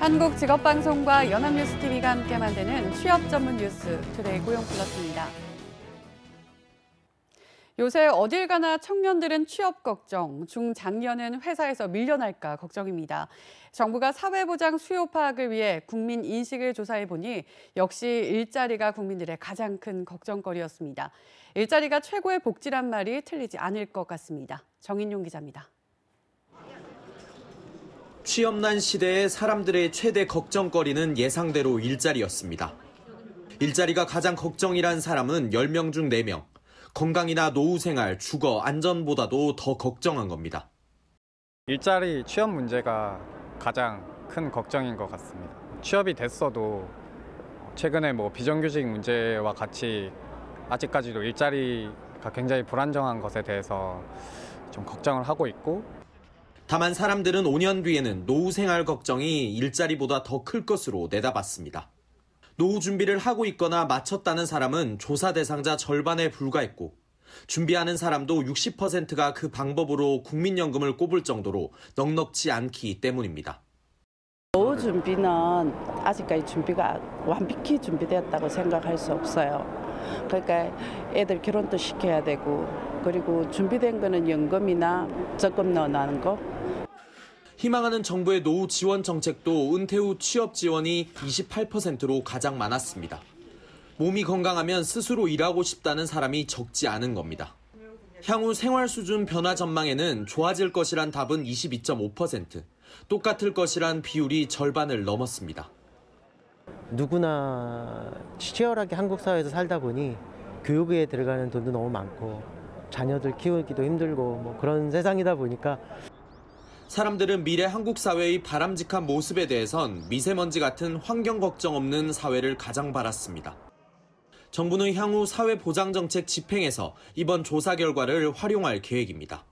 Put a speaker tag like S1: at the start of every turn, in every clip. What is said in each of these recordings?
S1: 한국직업방송과 연합뉴스TV가 함께 만드는 취업 전문 뉴스 투데이 고용플러스입니다. 요새 어딜 가나 청년들은 취업 걱정, 중장년은 회사에서 밀려날까 걱정입니다. 정부가 사회보장 수요 파악을 위해 국민 인식을 조사해보니 역시 일자리가 국민들의 가장 큰 걱정거리였습니다. 일자리가 최고의 복지란 말이 틀리지 않을 것 같습니다. 정인용 기자입니다.
S2: 취업난 시대의 사람들의 최대 걱정거리는 예상대로 일자리였습니다. 일자리가 가장 걱정이란 사람은 10명 중 4명. 건강이나 노후 생활, 주거, 안전보다도 더 걱정한 겁니다.
S3: 일자리 취업 문제가 가장 큰 걱정인 것 같습니다. 취업이 됐어도 최근에 비정규직 문제와 같이 아직까지도 일자리가 굉장히 불안정한 것에 대해서 좀 걱정을 하고 있고,
S2: 다만 사람들은 5년 뒤에는 노후 생활 걱정이 일자리보다 더 클 것으로 내다봤습니다. 노후 준비를 하고 있거나 마쳤다는 사람은 조사 대상자 절반에 불과했고, 준비하는 사람도 60%가 그 방법으로 국민연금을 꼽을 정도로 넉넉지 않기 때문입니다.
S4: 노후 준비는 아직까지 준비가 완벽히 준비되었다고 생각할 수 없어요. 그러니까 애들 결혼도 시켜야 되고, 그리고 준비된 거는 연금이나 적금 넣어놓는 거.
S2: 희망하는 정부의 노후 지원 정책도 은퇴 후 취업 지원이 28%로 가장 많았습니다. 몸이 건강하면 스스로 일하고 싶다는 사람이 적지 않은 겁니다. 향후 생활 수준 변화 전망에는 좋아질 것이란 답은 22.5%, 똑같을 것이란 비율이 절반을 넘었습니다.
S5: 누구나 치열하게 한국 사회에서 살다 보니 교육에 들어가는 돈도 너무 많고 자녀들 키우기도 힘들고 그런 세상이다 보니까
S2: 사람들은 미래 한국 사회의 바람직한 모습에 대해선 미세먼지 같은 환경 걱정 없는 사회를 가장 바랐습니다. 정부는 향후 사회보장정책 집행에서 이번 조사 결과를 활용할 계획입니다.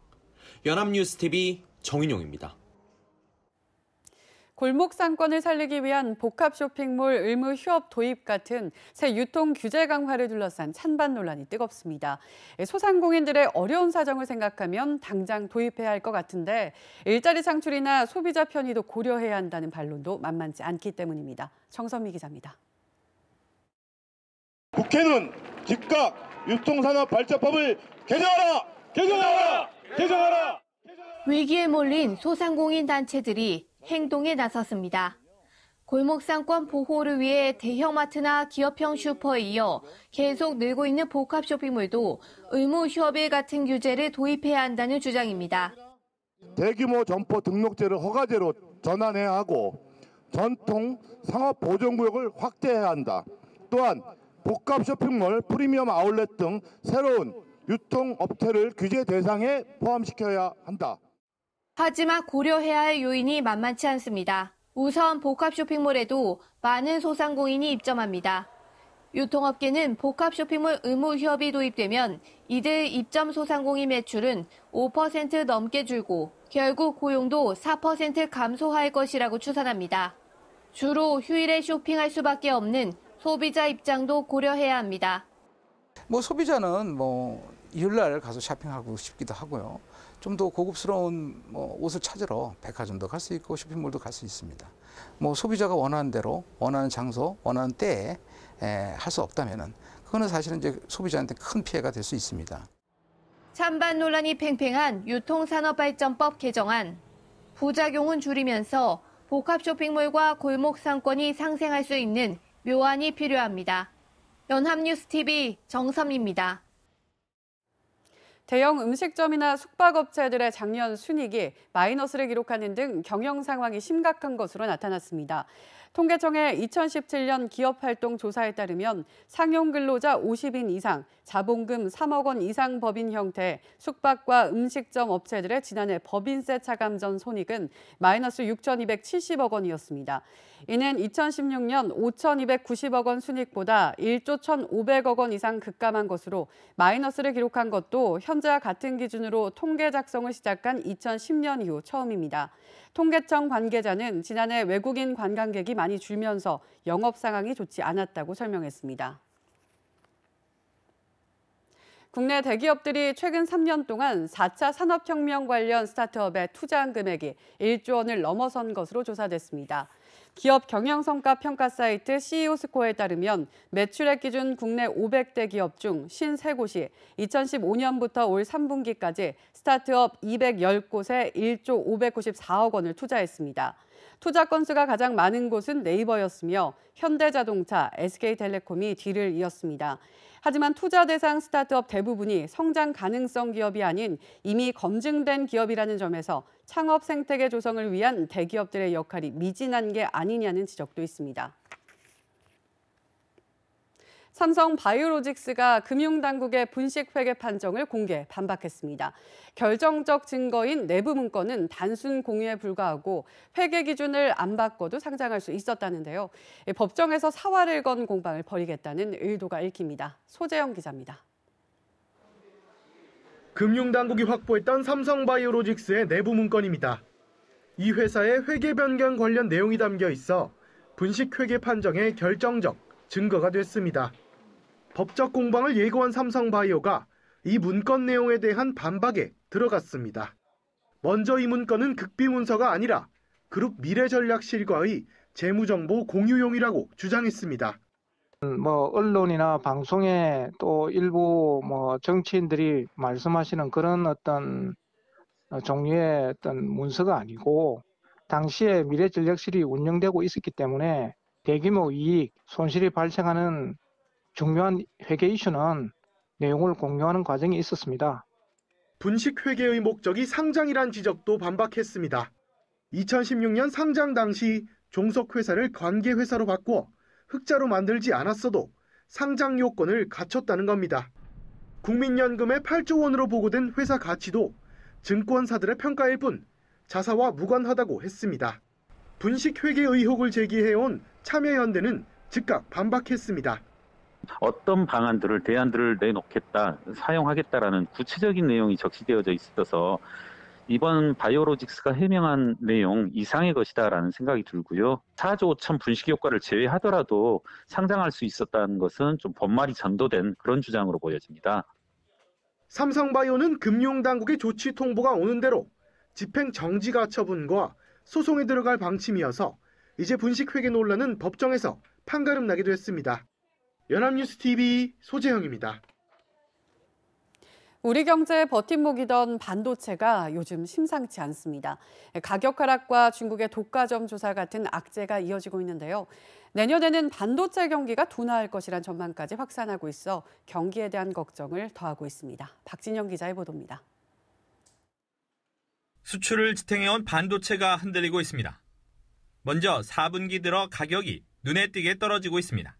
S2: 연합뉴스TV 정인용입니다.
S1: 골목 상권을 살리기 위한 복합 쇼핑몰 의무 휴업 도입 같은 새 유통 규제 강화를 둘러싼 찬반 논란이 뜨겁습니다. 소상공인들의 어려운 사정을 생각하면 당장 도입해야 할 것 같은데 일자리 창출이나 소비자 편의도 고려해야 한다는 반론도 만만치 않기 때문입니다. 정선미 기자입니다.
S6: 국회는 즉각 유통산업발전법을 개정하라! 개정하라! 개정하라!
S7: 위기에 몰린 소상공인 단체들이 행동에 나섰습니다. 골목상권 보호를 위해 대형마트나 기업형 슈퍼에 이어 계속 늘고 있는 복합 쇼핑몰도 의무 휴업일 같은 규제를 도입해야 한다는 주장입니다.
S6: 대규모 점포 등록제를 허가제로 전환해야 하고 전통 상업보존구역을 확대해야 한다. 또한 복합 쇼핑몰, 프리미엄 아울렛 등 새로운 유통업체를 규제 대상에 포함시켜야 한다.
S7: 하지만 고려해야 할 요인이 만만치 않습니다. 우선 복합 쇼핑몰에도 많은 소상공인이 입점합니다. 유통업계는 복합 쇼핑몰 의무 휴업이 도입되면 이들 입점 소상공인 매출은 5% 넘게 줄고 결국 고용도 4% 감소할 것이라고 추산합니다. 주로 휴일에 쇼핑할 수밖에 없는 소비자 입장도 고려해야 합니다.
S8: 소비자는 일요일날 가서 쇼핑하고 싶기도 하고요. 좀 더 고급스러운 옷을 찾으러 백화점도 갈 수 있고 쇼핑몰도 갈 수 있습니다. 소비자가 원하는 대로, 원하는 장소, 원하는 때에 할 수 없다면은 그거는 사실은 이제 소비자한테 큰 피해가 될 수 있습니다.
S7: 찬반 논란이 팽팽한 유통산업발전법 개정안. 부작용은 줄이면서 복합 쇼핑몰과 골목 상권이 상생할 수 있는 묘안이 필요합니다. 연합뉴스TV 정선미입니다.
S1: 대형 음식점이나 숙박업체들의 작년 순이익이 마이너스를 기록하는 등 경영 상황이 심각한 것으로 나타났습니다. 통계청의 2017년 기업활동 조사에 따르면 상용 근로자 50인 이상, 자본금 3억 원 이상 법인 형태의 숙박과 음식점 업체들의 지난해 법인세 차감 전 손익은 마이너스 6,270억 원이었습니다. 이는 2016년 5,290억 원 순익보다 1조 1,500억 원 이상 급감한 것으로 마이너스를 기록한 것도 현재와 같은 기준으로 통계 작성을 시작한 2010년 이후 처음입니다. 통계청 관계자는 지난해 외국인 관광객이 많이 줄면서 영업 상황이 좋지 않았다고 설명했습니다. 국내 대기업들이 최근 3년 동안 4차 산업혁명 관련 스타트업에 투자한 금액이 1조 원을 넘어선 것으로 조사됐습니다. 기업 경영성과 평가 사이트 CEO스코어에 따르면 매출액 기준 국내 500대 기업 중 53곳이 2015년부터 올 3분기까지 스타트업 210곳에 1조 594억 원을 투자했습니다. 투자 건수가 가장 많은 곳은 네이버였으며 현대자동차, SK텔레콤이 뒤를 이었습니다. 하지만 투자 대상 스타트업 대부분이 성장 가능성 기업이 아닌 이미 검증된 기업이라는 점에서 창업 생태계 조성을 위한 대기업들의 역할이 미진한 게 아니냐는 지적도 있습니다. 삼성 바이오로직스가 금융당국의 분식회계 판정을 공개 반박했습니다. 결정적 증거인 내부 문건은 단순 공유에 불과하고 회계 기준을 안 바꿔도 상장할 수 있었다는데요. 법정에서 사활을 건 공방을 벌이겠다는 의도가 읽힙니다. 소재영 기자입니다.
S9: 금융당국이 확보했던 삼성바이오로직스의 내부 문건입니다. 이 회사의 회계 변경 관련 내용이 담겨 있어 분식회계 판정의 결정적 증거가 됐습니다. 법적 공방을 예고한 삼성바이오가 이 문건 내용에 대한 반박에 들어갔습니다. 먼저 이 문건은 극비문서가 아니라 그룹 미래전략실과의 재무정보 공유용이라고 주장했습니다.
S10: 언론이나 방송에 또 일부 정치인들이 말씀하시는 그런 어떤 종류의 어떤 문서가 아니고 당시에 미래전략실이 운영되고 있었기 때문에 대규모 이익, 손실이 발생하는 중요한 회계 이슈는 내용을 공유하는 과정이 있었습니다.
S9: 분식회계의 목적이 상장이란 지적도 반박했습니다. 2016년 상장 당시 종속회사를 관계회사로 바꾸어 흑자로 만들지 않았어도 상장 요건을 갖췄다는 겁니다. 국민연금의 8조 원으로 보고된 회사 가치도 증권사들의 평가일 뿐 자사와 무관하다고 했습니다. 분식회계 의혹을 제기해온 참여연대는 즉각 반박했습니다.
S11: 어떤 방안들을, 대안들을 내놓겠다, 사용하겠다라는 구체적인 내용이 적시되어져 있어서 이번 바이오로직스가 해명한 내용 이상의 것이다라는 생각이 들고요. 4조 5천 분식 효과를 제외하더라도 상장할 수 있었다는 것은 좀 본말이 전도된 그런 주장으로 보여집니다.
S9: 삼성바이오는 금융당국의 조치 통보가 오는 대로 집행 정지가 처분과 소송에 들어갈 방침이어서 이제 분식회계 논란은 법정에서 판가름 나기도 했습니다. 연합뉴스TV 소재형입니다.
S1: 우리 경제의 버팀목이던 반도체가 요즘 심상치 않습니다. 가격 하락과 중국의 독과점 조사 같은 악재가 이어지고 있는데요. 내년에는 반도체 경기가 둔화할 것이란 전망까지 확산하고 있어 경기에 대한 걱정을 더하고 있습니다. 박진영 기자의 보도입니다.
S12: 수출을 지탱해온 반도체가 흔들리고 있습니다. 먼저 4분기 들어 가격이 눈에 띄게 떨어지고 있습니다.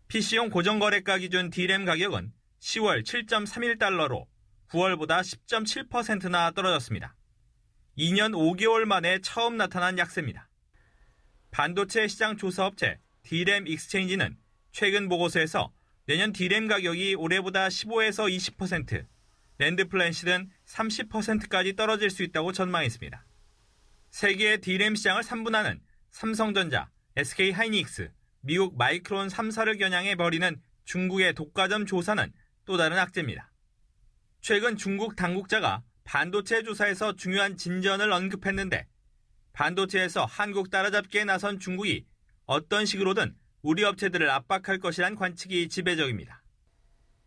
S12: PC용 고정거래가 기준 D램 가격은 10월 7.31달러로 9월보다 10.7%나 떨어졌습니다. 2년 5개월 만에 처음 나타난 약세입니다. 반도체 시장 조사업체 D램 익스체인지는 최근 보고서에서 내년 D램 가격이 올해보다 15에서 20%, 랜드 플랜시는 30%까지 떨어질 수 있다고 전망했습니다. 세계의 D램 시장을 3분하는 삼성전자, SK하이닉스, 미국 마이크론 3사를 겨냥해 벌이는 중국의 독과점 조사는 또 다른 악재입니다. 최근 중국 당국자가 반도체 조사에서 중요한 진전을 언급했는데 반도체에서 한국 따라잡기에 나선 중국이 어떤 식으로든 우리 업체들을 압박할 것이란 관측이 지배적입니다.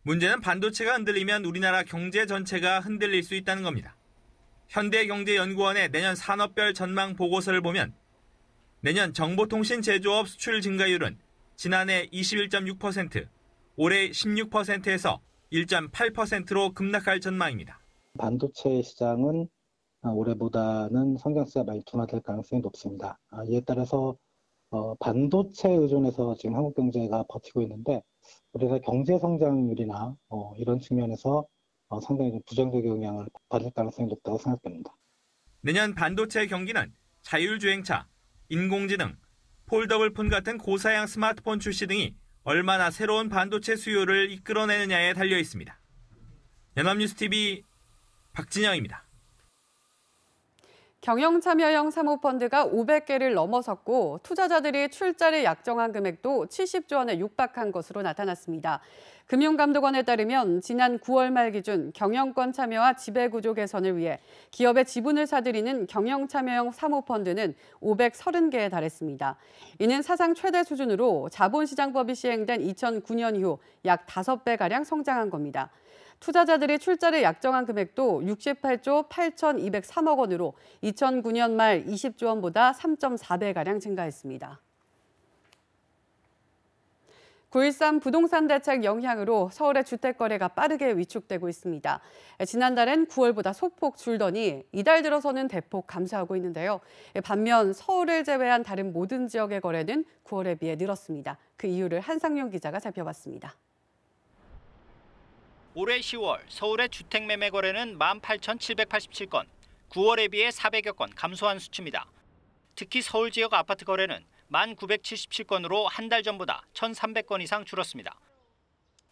S12: 문제는 반도체가 흔들리면 우리나라 경제 전체가 흔들릴 수 있다는 겁니다. 현대경제연구원의 내년 산업별 전망 보고서를 보면 내년 정보통신 제조업 수출 증가율은 지난해 21.6%, 올해 16%에서 1.8%로 급락할 전망입니다.
S13: 반도체 시장은 올해보다는 성장세가 많이 둔화될 가능성이 높습니다. 이에 따라서 반도체 의존해서 지금 한국 경제가 버티고 있는데 우리나라 경제 성장률이나 이런 측면에서 상당히 부정적 영향을 받을 가능성이 높다고 생각됩니다.
S12: 내년 반도체 경기는 자율주행차, 인공지능, 폴더블폰 같은 고사양 스마트폰 출시 등이 얼마나 새로운 반도체 수요를 이끌어내느냐에 달려 있습니다. 연합뉴스TV 박진영입니다.
S1: 경영참여형 사모펀드가 500개를 넘어섰고 투자자들이 출자를 약정한 금액도 70조 원에 육박한 것으로 나타났습니다. 금융감독원에 따르면 지난 9월 말 기준 경영권 참여와 지배구조 개선을 위해 기업의 지분을 사들이는 경영참여형 사모펀드는 530개에 달했습니다. 이는 사상 최대 수준으로 자본시장법이 시행된 2009년 이후 약 5배가량 성장한 겁니다. 투자자들이 출자를 약정한 금액도 68조 8,203억 원으로 2009년 말 20조 원보다 3.4배가량 증가했습니다. 9.13 부동산 대책 영향으로 서울의 주택 거래가 빠르게 위축되고 있습니다. 지난달엔 9월보다 소폭 줄더니 이달 들어서는 대폭 감소하고 있는데요. 반면 서울을 제외한 다른 모든 지역의 거래는 9월에 비해 늘었습니다. 그 이유를 한상용 기자가 살펴봤습니다.
S14: 올해 10월 서울의 주택 매매 거래는 18,787건, 9월에 비해 400여 건 감소한 수치입니다. 특히 서울 지역 아파트 거래는 1,977건으로 한 달 전보다 1,300건 이상 줄었습니다.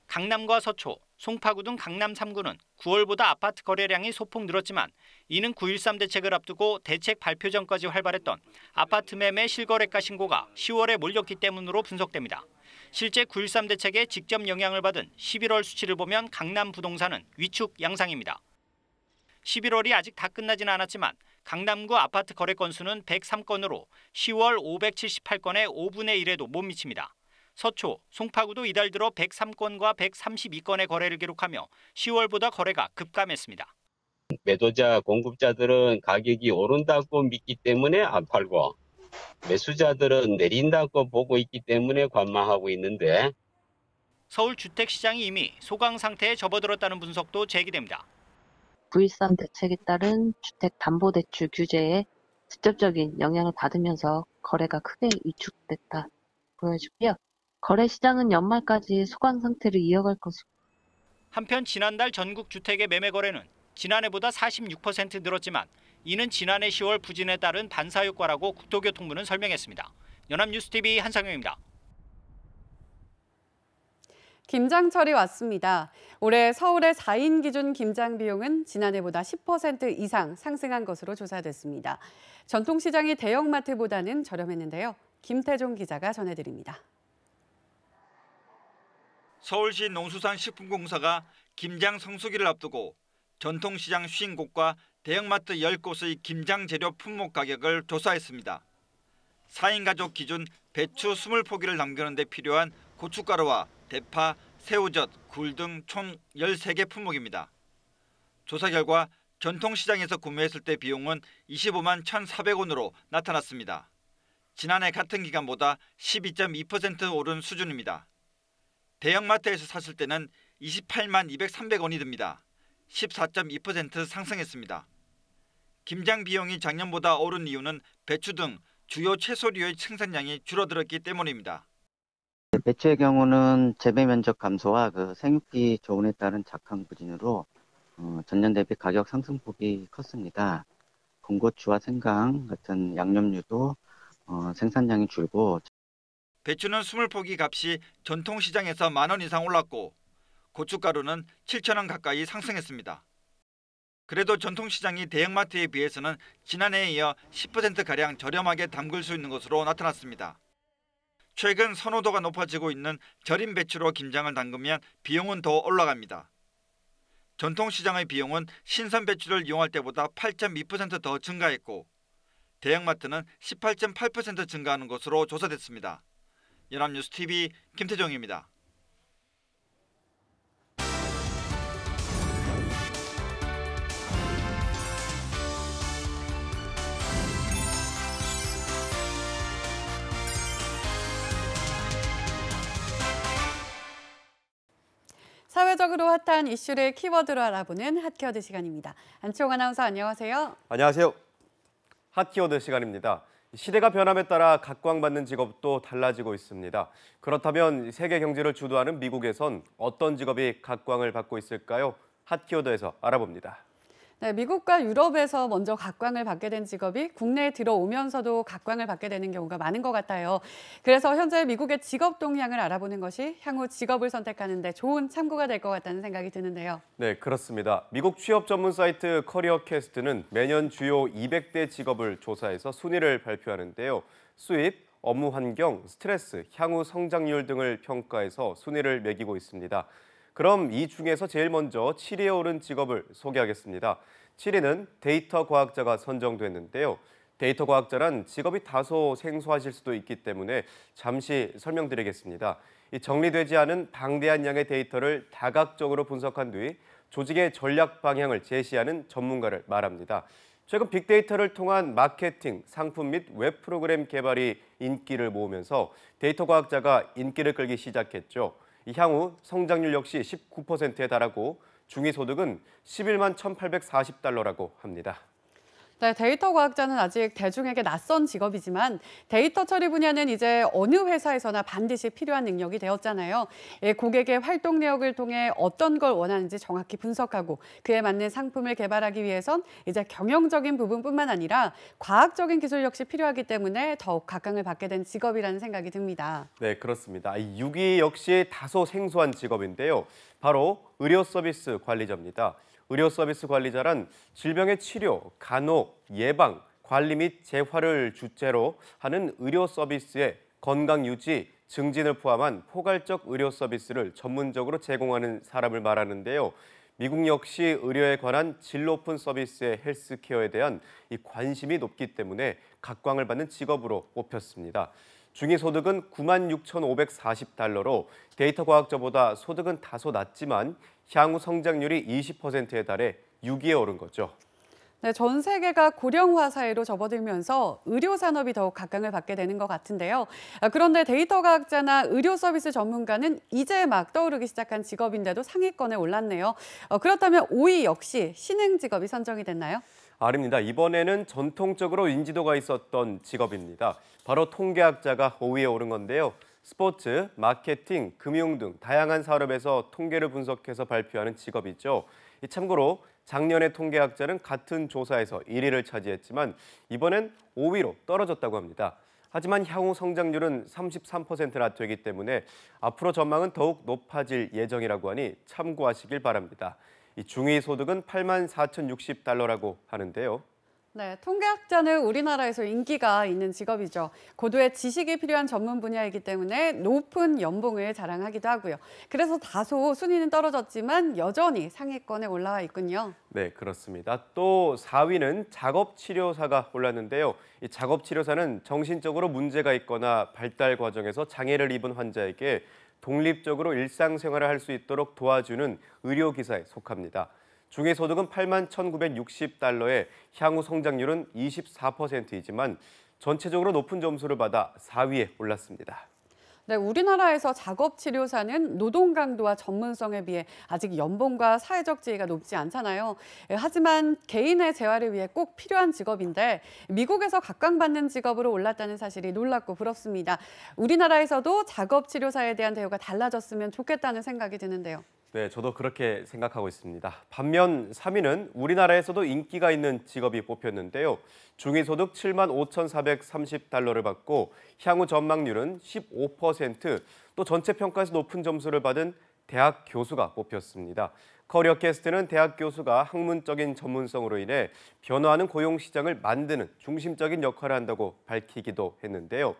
S14: 강남과 서초, 송파구 등 강남 3구는 9월보다 아파트 거래량이 소폭 늘었지만 이는 9.13 대책을 앞두고 대책 발표 전까지 활발했던 아파트 매매 실거래가 신고가 10월에 몰렸기 때문으로 분석됩니다. 실제 9.13 대책에 직접 영향을 받은 11월 수치를 보면 강남 부동산은 위축 양상입니다. 11월이 아직 다 끝나진 않았지만 강남구 아파트 거래 건수는 103건으로 10월 578건의 5분의 1에도 못 미칩니다. 서초, 송파구도 이달 들어 103건과 132건의 거래를 기록하며 10월보다 거래가 급감했습니다.
S15: 매도자, 공급자들은 가격이 오른다고 믿기 때문에 안 팔고 매수자들은 내린다고 보고 있기 때문에 관망하고 있는데
S14: 서울 주택시장이 이미 소강 상태에 접어들었다는 분석도 제기됩니다.
S16: 9.13 대책에 따른 주택담보대출 규제에 직접적인 영향을 받으면서 거래가 크게 위축됐다 보여주고요. 거래 시장은 연말까지 소강 상태를 이어갈 것으로.
S14: 한편 지난달 전국 주택의 매매 거래는 지난해보다 46% 늘었지만 이는 지난해 10월 부진에 따른 반사 효과라고 국토교통부는 설명했습니다. 연합뉴스TV 한상영입니다.
S1: 김장철이 왔습니다. 올해 서울의 4인 기준 김장 비용은 지난해보다 10% 이상 상승한 것으로 조사됐습니다. 전통시장이 대형마트보다는 저렴했는데요. 김태종 기자가 전해드립니다.
S17: 서울시 농수산식품공사가 김장 성수기를 앞두고 전통시장 50곳과 대형마트 10곳의 김장 재료 품목 가격을 조사했습니다. 4인 가족 기준 배추 20포기를 남기는 데 필요한 고춧가루와 대파, 새우젓, 굴 등 총 13개 품목입니다. 조사 결과 전통시장에서 구매했을 때 비용은 25만 1,400원으로 나타났습니다. 지난해 같은 기간보다 12.2% 오른 수준입니다. 대형마트에서 샀을 때는 28만 2,300원이 듭니다. 14.2% 상승했습니다. 김장 비용이 작년보다 오른 이유는 배추 등 주요 채소류의 생산량이 줄어들었기 때문입니다.
S18: 배추의 경우는 재배 면적 감소와 생육기 조운에 따른 작황 부진으로 전년 대비 가격 상승폭이 컸습니다. 군고추와 생강 같은 양념류도 생산량이 줄고
S17: 배추는 20포기 값이 전통시장에서 10,000원 이상 올랐고 고춧가루는 7,000원 가까이 상승했습니다. 그래도 전통시장이 대형마트에 비해서는 지난해에 이어 10%가량 저렴하게 담글 수 있는 것으로 나타났습니다. 최근 선호도가 높아지고 있는 절임 배추로 김장을 담그면 비용은 더 올라갑니다. 전통시장의 비용은 신선 배추를 이용할 때보다 8.2% 더 증가했고 대형마트는 18.8% 증가하는 것으로 조사됐습니다. 연합뉴스TV 김태종입니다.
S1: 사회적으로 핫한 이슈를 키워드로 알아보는 핫키워드 시간입니다. 안치홍 아나운서 안녕하세요.
S19: 안녕하세요. 핫키워드 시간입니다. 시대가 변함에 따라 각광받는 직업도 달라지고 있습니다. 그렇다면 세계 경제를 주도하는 미국에선 어떤 직업이 각광을 받고 있을까요? 핫키워드에서 알아봅니다.
S1: 네, 미국과 유럽에서 먼저 각광을 받게 된 직업이 국내에 들어오면서도 각광을 받게 되는 경우가 많은 것 같아요. 그래서 현재 미국의 직업 동향을 알아보는 것이 향후 직업을 선택하는 데 좋은 참고가 될 것 같다는 생각이 드는데요.
S19: 네, 그렇습니다. 미국 취업 전문 사이트 커리어캐스트는 매년 주요 200대 직업을 조사해서 순위를 발표하는데요. 수입, 업무 환경, 스트레스, 향후 성장률 등을 평가해서 순위를 매기고 있습니다. 그럼 이 중에서 제일 먼저 7위에 오른 직업을 소개하겠습니다. 7위는 데이터 과학자가 선정됐는데요. 데이터 과학자란 직업이 다소 생소하실 수도 있기 때문에 잠시 설명드리겠습니다. 이 정리되지 않은 방대한 양의 데이터를 다각적으로 분석한 뒤 조직의 전략 방향을 제시하는 전문가를 말합니다. 최근 빅데이터를 통한 마케팅, 상품 및 웹 프로그램 개발이 인기를 모으면서 데이터 과학자가 인기를 끌기 시작했죠. 향후 성장률 역시 19%에 달하고 중위소득은 11만 1,840달러라고 합니다.
S1: 네, 데이터 과학자는 아직 대중에게 낯선 직업이지만 데이터 처리 분야는 이제 어느 회사에서나 반드시 필요한 능력이 되었잖아요. 고객의 활동 내역을 통해 어떤 걸 원하는지 정확히 분석하고 그에 맞는 상품을 개발하기 위해선 이제 경영적인 부분뿐만 아니라 과학적인 기술 역시 필요하기 때문에 더욱 각광을 받게 된 직업이라는 생각이 듭니다.
S19: 네, 그렇습니다. 6위 역시 다소 생소한 직업인데요. 바로 의료 서비스 관리자입니다. 의료 서비스 관리자란 질병의 치료, 간호, 예방, 관리 및 재활을 주체로 하는 의료 서비스의 건강 유지, 증진을 포함한 포괄적 의료 서비스를 전문적으로 제공하는 사람을 말하는데요. 미국 역시 의료에 관한 질 높은 서비스의 헬스케어에 대한 이 관심이 높기 때문에 각광을 받는 직업으로 뽑혔습니다. 중위소득은 96,540달러로 데이터 과학자보다 소득은 다소 낮지만 향후 성장률이 20%에 달해 6위에 오른 거죠.
S1: 네, 전 세계가 고령화 사회로 접어들면서 의료 산업이 더욱 각광을 받게 되는 것 같은데요. 그런데 데이터 과학자나 의료 서비스 전문가는 이제 막 떠오르기 시작한 직업인데도 상위권에 올랐네요. 그렇다면 5위 역시 신흥 직업이 선정이 됐나요?
S19: 아닙니다. 이번에는 전통적으로 인지도가 있었던 직업입니다. 바로 통계학자가 5위에 오른 건데요. 스포츠, 마케팅, 금융 등 다양한 산업에서 통계를 분석해서 발표하는 직업이죠. 참고로 작년의 통계학자는 같은 조사에서 1위를 차지했지만 이번엔 5위로 떨어졌다고 합니다. 하지만 향후 성장률은 33%나 되기 때문에 앞으로 전망은 더욱 높아질 예정이라고 하니 참고하시길 바랍니다. 이 중위 소득은 84,060달러라고 하는데요.
S1: 네, 통계학자는 우리나라에서 인기가 있는 직업이죠. 고도의 지식이 필요한 전문 분야이기 때문에 높은 연봉을 자랑하기도 하고요. 그래서 다소 순위는 떨어졌지만 여전히 상위권에 올라와 있군요.
S19: 네, 그렇습니다. 또 4위는 작업치료사가 올랐는데요. 이 작업치료사는 정신적으로 문제가 있거나 발달 과정에서 장애를 입은 환자에게 독립적으로 일상생활을 할 수 있도록 도와주는 의료기사에 속합니다. 중위소득은 81,960달러에 향후 성장률은 24%이지만 전체적으로 높은 점수를 받아 4위에 올랐습니다.
S1: 네, 우리나라에서 작업치료사는 노동 강도와 전문성에 비해 아직 연봉과 사회적 지위가 높지 않잖아요. 하지만 개인의 재활을 위해 꼭 필요한 직업인데 미국에서 각광받는 직업으로 올랐다는 사실이 놀랍고 부럽습니다. 우리나라에서도 작업치료사에 대한 대우가 달라졌으면 좋겠다는 생각이 드는데요.
S19: 네, 저도 그렇게 생각하고 있습니다. 반면 3위는 우리나라에서도 인기가 있는 직업이 뽑혔는데요. 중위소득 75,430달러를 받고 향후 전망률은 15%, 또 전체 평가에서 높은 점수를 받은 대학 교수가 뽑혔습니다. 커리어 캐스트는 대학 교수가 학문적인 전문성으로 인해 변화하는 고용 시장을 만드는 중심적인 역할을 한다고 밝히기도 했는데요.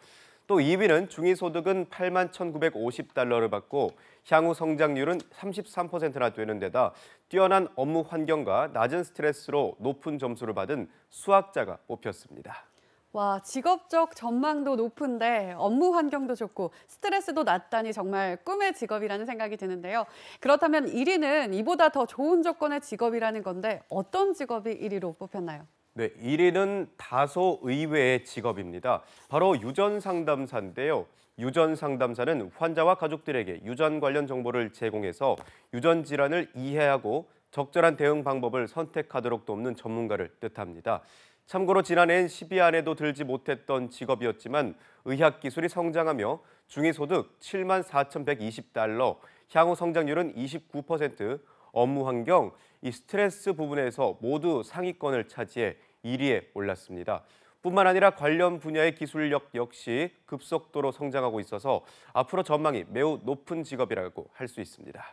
S19: 또 2위는 중위소득은 81,950달러를 받고 향후 성장률은 33%나 되는 데다 뛰어난 업무 환경과 낮은 스트레스로 높은 점수를 받은 수학자가 뽑혔습니다.
S1: 와, 직업적 전망도 높은데 업무 환경도 좋고 스트레스도 낮다니 정말 꿈의 직업이라는 생각이 드는데요. 그렇다면 1위는 이보다 더 좋은 조건의 직업이라는 건데 어떤 직업이 1위로 뽑혔나요?
S19: 네, 1위는 다소 의외의 직업입니다. 바로 유전상담사인데요. 유전상담사는 환자와 가족들에게 유전 관련 정보를 제공해서 유전 질환을 이해하고 적절한 대응 방법을 선택하도록 돕는 전문가를 뜻합니다. 참고로 지난해엔 10위 안에도 들지 못했던 직업이었지만 의학 기술이 성장하며 중위소득 74,120달러, 향후 성장률은 29%, 업무 환경, 이 스트레스 부분에서 모두 상위권을 차지해 1위에 올랐습니다. 뿐만 아니라 관련 분야의 기술력 역시 급속도로 성장하고 있어서 앞으로 전망이 매우 높은 직업이라고 할 수 있습니다.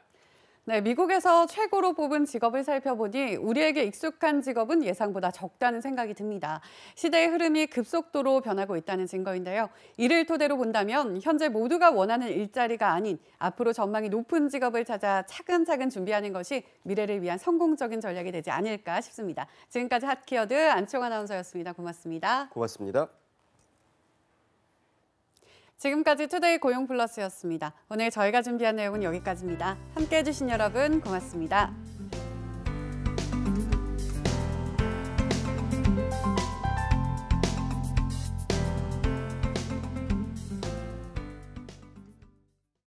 S1: 네, 미국에서 최고로 뽑은 직업을 살펴보니 우리에게 익숙한 직업은 예상보다 적다는 생각이 듭니다. 시대의 흐름이 급속도로 변하고 있다는 증거인데요. 이를 토대로 본다면 현재 모두가 원하는 일자리가 아닌 앞으로 전망이 높은 직업을 찾아 차근차근 준비하는 것이 미래를 위한 성공적인 전략이 되지 않을까 싶습니다. 지금까지 핫키워드 안치홍 아나운서였습니다. 고맙습니다.
S19: 고맙습니다.
S1: 지금까지 투데이 고용플러스였습니다. 오늘 저희가 준비한 내용은 여기까지입니다. 함께해 주신 여러분 고맙습니다.